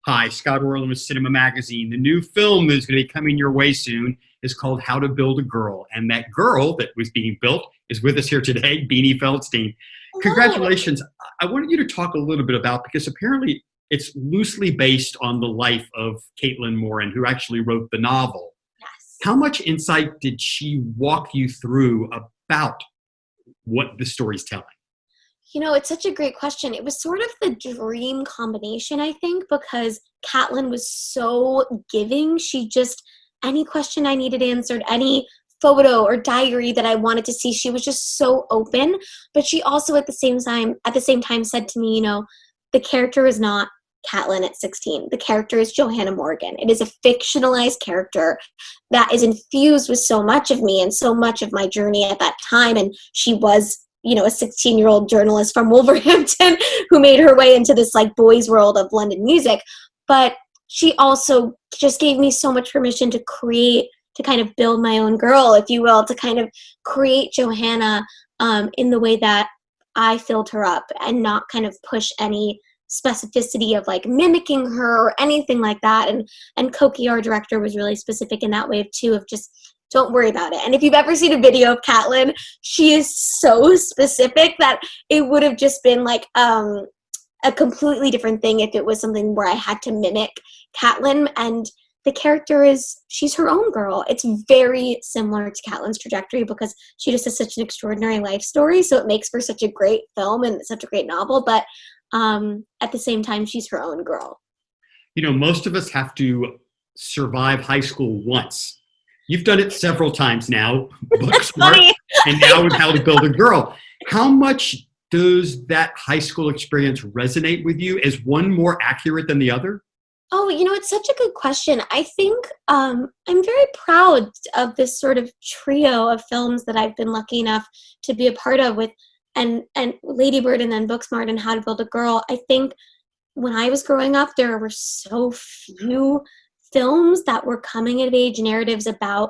Hi, Scott Orlin with Cinema-Magazin. The new film that is going to be coming your way soon is called How to Build a Girl. And that girl that was being built is with us here today, Beanie Feldstein. Congratulations. I wanted you to talk a little bit about, because apparently it's loosely based on the life of Caitlin Moran, who actually wrote the novel. Yes. How much insight did she walk you through about what the story's telling? You know, it's such a great question. It was sort of the dream combination, I think, because Caitlin was so giving. She just, any question I needed answered, any photo or diary that I wanted to see, she was just so open. But she also at the same time said to me, you know, the character is not Caitlin at 16. The character is Johanna Morgan. It is a fictionalized character that is infused with so much of me and so much of my journey at that time. And she was, you know, a 16-year-old journalist from Wolverhampton who made her way into this like boys' world of London music. But she also just gave me so much permission to create, to kind of build my own girl, if you will, to kind of create Johanna in the way that I filled her up and not kind of push any specificity of like mimicking her or anything like that. And Koki, our director, was really specific in that way too, of just don't worry about it. And if you've ever seen a video of Caitlin, she is so specific that it would have just been like a completely different thing if it was something where I had to mimic Caitlin. And the character is, she's her own girl. It's very similar to Caitlin's trajectory because she just has such an extraordinary life story. So it makes for such a great film and such a great novel. But at the same time, she's her own girl. You know, most of us have to survive high school once. You've done it several times now, Booksmart, and now with How to Build a Girl. How much does that high school experience resonate with you? Is one more accurate than the other? Oh, you know, it's such a good question. I think I'm very proud of this sort of trio of films that I've been lucky enough to be a part of with, and Lady Bird and then Booksmart and How to Build a Girl. I think when I was growing up, there were so few films that were coming of age narratives about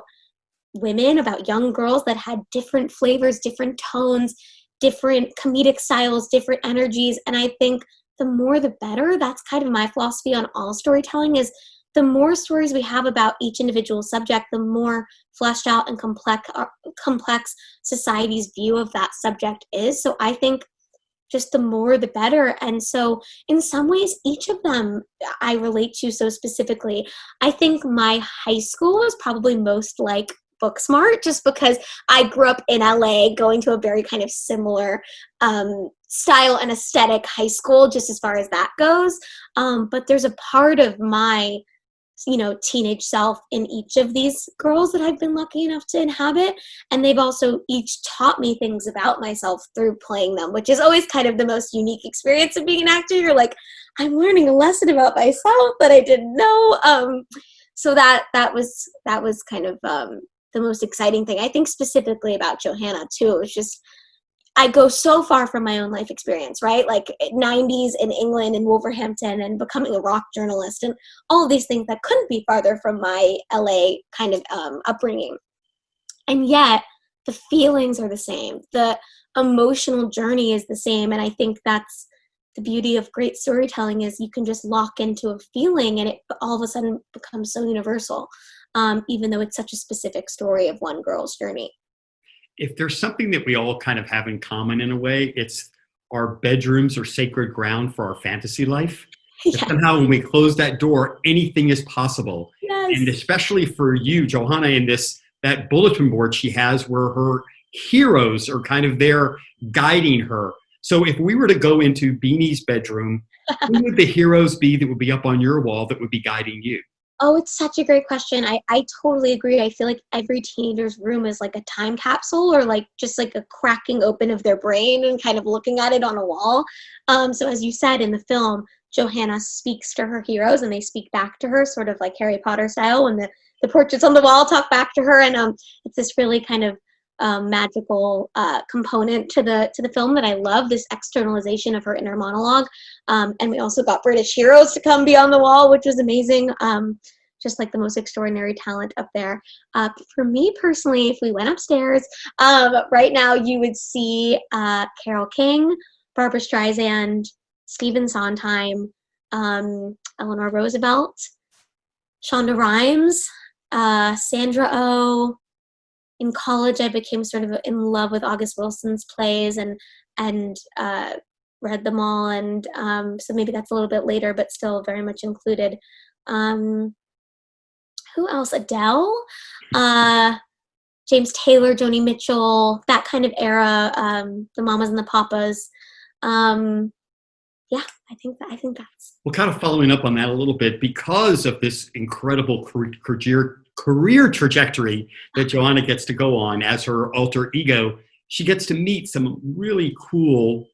women, about young girls that had different flavors, different tones, different comedic styles, different energies. And I think the more the better. That's kind of my philosophy on all storytelling, is the more stories we have about each individual subject, the more fleshed out and complex society's view of that subject is. So I think just the more the better. And so in some ways, each of them I relate to so specifically. I think my high school was probably most like Booksmart, just because I grew up in LA going to a very kind of similar style and aesthetic high school, just as far as that goes. But there's a part of my, you know, teenage self in each of these girls that I've been lucky enough to inhabit. And they've also each taught me things about myself through playing them, which is always kind of the most unique experience of being an actor. You're like, I'm learning a lesson about myself that I didn't know. So that was kind of the most exciting thing. I think specifically about Johanna too. It was just, I go so far from my own life experience, right? Like 90s in England and Wolverhampton and becoming a rock journalist and all of these things that couldn't be farther from my LA kind of upbringing. And yet the feelings are the same. The emotional journey is the same. And I think that's the beauty of great storytelling, is you can just lock into a feeling and it all of a sudden becomes so universal, even though it's such a specific story of one girl's journey. If there's something that we all kind of have in common in a way, it's our bedrooms are sacred ground for our fantasy life. Yes. Somehow when we close that door, anything is possible. Yes. And especially for you, Johanna, in that bulletin board she has where her heroes are kind of there guiding her. So if we were to go into Beanie's bedroom, who would the heroes be that would be up on your wall that would be guiding you? Oh, it's such a great question. I totally agree. I feel like every teenager's room is like a time capsule, or like just like a cracking open of their brain and kind of looking at it on a wall. So as you said in the film, Johanna speaks to her heroes and they speak back to her, sort of like Harry Potter style, when the portraits on the wall talk back to her. And it's this really kind of magical component to the film that I love, this externalization of her inner monologue. And we also got British heroes to come be on the wall, which was amazing. Just like the most extraordinary talent up there. For me personally, if we went upstairs, right now you would see Carole King, Barbra Streisand, Stephen Sondheim, Eleanor Roosevelt, Shonda Rhimes, Sandra Oh. In college, I became sort of in love with August Wilson's plays and read them all. And so maybe that's a little bit later, but still very much included. Who else? Adele, James Taylor, Joni Mitchell, that kind of era. The Mamas and the Papas. Yeah, I think that's. Well, kind of following up on that a little bit, because of this incredible career trajectory that Joanna gets to go on as her alter ego, she gets to meet some really cool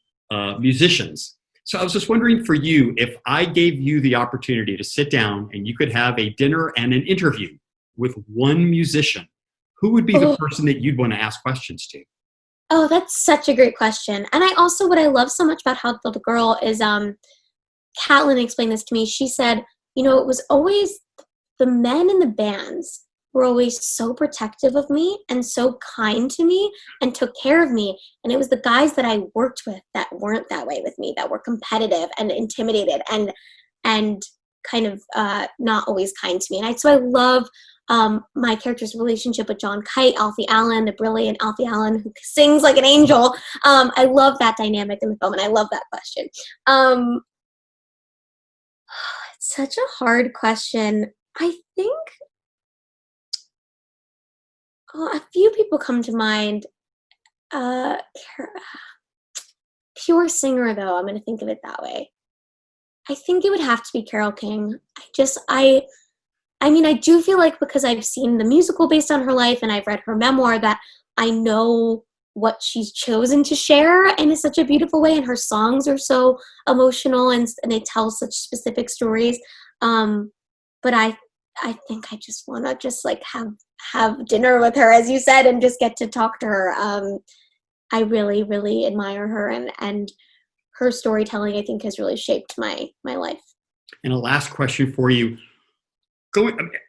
musicians. So I was just wondering for you, if I gave you the opportunity to sit down and you could have a dinner and an interview with one musician, who would be the person that you'd want to ask questions to? Oh, that's such a great question. And what I love so much about How to Build a Girl is, Catelyn explained this to me. She said, it was always the men in the bands were always so protective of me and so kind to me and took care of me. And it was the guys that I worked with that weren't that way with me, that were competitive and intimidated and kind of not always kind to me. And so I love my character's relationship with John Kite, Alfie Allen, the brilliant Alfie Allen who sings like an angel. I love that dynamic in the film, and I love that question. It's such a hard question. I think a few people come to mind. Pure singer, though, I'm going to think of it that way. I think it would have to be Carole King. I do feel like, because I've seen the musical based on her life and I've read her memoir, that I know what she's chosen to share in such a beautiful way, and her songs are so emotional and they tell such specific stories. But I think I just want to just like have dinner with her, as you said, and just get to talk to her. I really, really admire her, and her storytelling, I think, has really shaped my life. And a last question for you.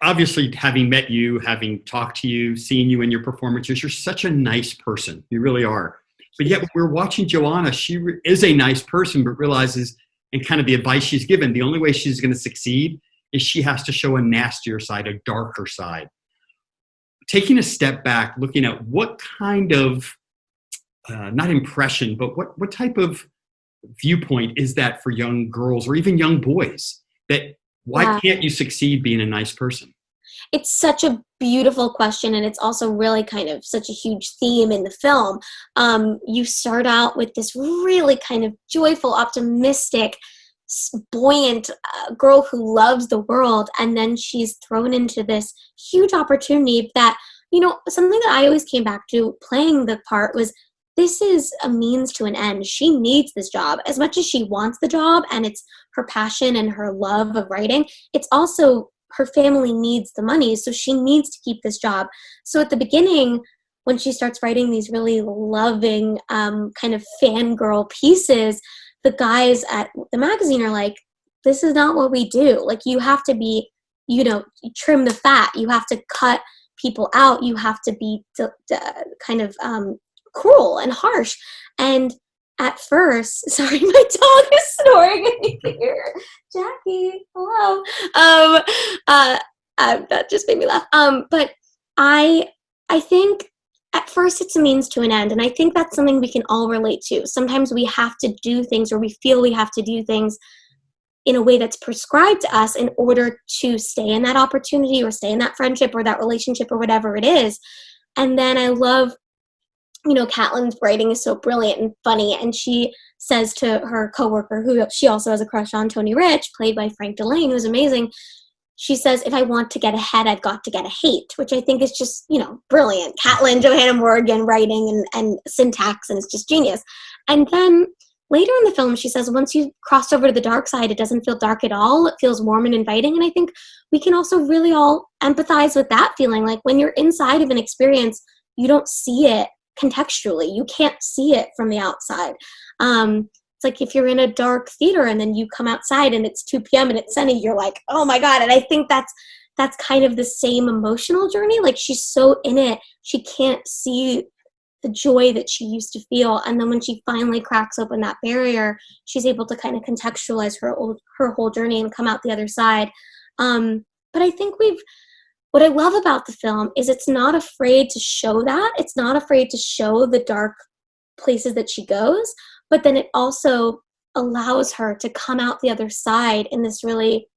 Obviously, having met you, having talked to you, seeing you in your performances, you're such a nice person. You really are. But yet, when we're watching Joanna, she is a nice person, but realizes, and kind of the advice she's given, the only way she's going to succeed is she has to show a nastier side, a darker side. Taking a step back, looking at what kind of, not impression, but what type of viewpoint is that for young girls or even young boys? That why can't you succeed being a nice person? It's such a beautiful question, and it's also really kind of such a huge theme in the film. You start out with this really kind of joyful, optimistic, buoyant girl who loves the world, and then she's thrown into this huge opportunity that, something that I always came back to playing the part was, this is a means to an end. She needs this job as much as she wants the job, and it's her passion and her love of writing. It's also her family needs the money, so she needs to keep this job. So at the beginning, when she starts writing these really loving kind of fangirl pieces, the guys at the magazine are like, this is not what we do. Like, you have to be, trim the fat. You have to cut people out. You have to be kind of cruel and harsh. And at first, sorry, my dog is snoring in here. Jackie, hello. That just made me laugh. But I think at first it's a means to an end, and I think that's something we can all relate to. Sometimes we have to do things, or we feel we have to do things in a way that's prescribed to us in order to stay in that opportunity or stay in that friendship or that relationship or whatever it is. And then I love, Catelyn's writing is so brilliant and funny, and she says to her coworker, who she also has a crush on, Tony Rich, played by Frank Delane, who's amazing. She says, if I want to get ahead, I've got to get a hate, which I think is just, brilliant. Catelyn, Johanna Morgan writing and syntax, and it's just genius. And then later in the film, she says, once you cross over to the dark side, it doesn't feel dark at all. It feels warm and inviting. And I think we can also really all empathize with that feeling. Like, when you're inside of an experience, you don't see it contextually. You can't see it from the outside. It's like if you're in a dark theater and then you come outside and it's 2 p.m. and it's sunny, you're like, oh my God. And I think that's kind of the same emotional journey. Like, she's so in it, she can't see the joy that she used to feel. And then when she finally cracks open that barrier, she's able to kind of contextualize her whole journey and come out the other side. But I think what I love about the film is it's not afraid to show that. It's not afraid to show the dark places that she goes, but then it also allows her to come out the other side in this really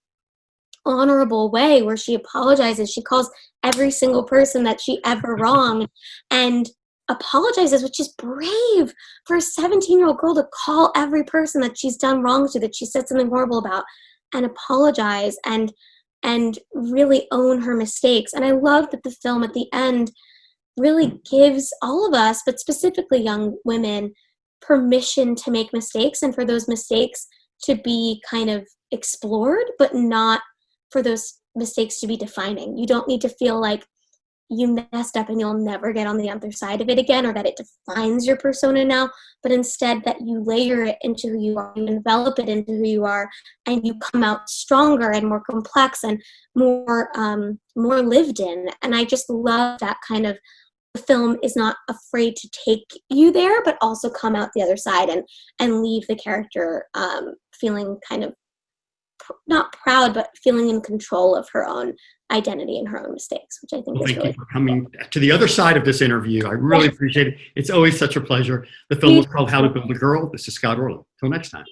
honorable way where she apologizes. She calls every single person that she ever wronged and apologizes, which is brave for a 17-year-old girl to call every person that she's done wrong to, that she said something horrible about, and apologize and really own her mistakes. And I love that the film at the end really gives all of us, but specifically young women, permission to make mistakes and for those mistakes to be kind of explored, but not for those mistakes to be defining. You don't need to feel like you messed up and you'll never get on the other side of it again, or that it defines your persona now, but instead that you layer it into who you are, you envelop it into who you are, and you come out stronger and more complex and more lived in. And I just love that kind of, the film is not afraid to take you there, but also come out the other side and leave the character feeling kind of not proud, but feeling in control of her own identity and her own mistakes, which I think is thank really you for coming to the other side of this interview. I really appreciate it. It's always such a pleasure. The film is called How to Build a Girl. This is Scott Orlin. Till next time.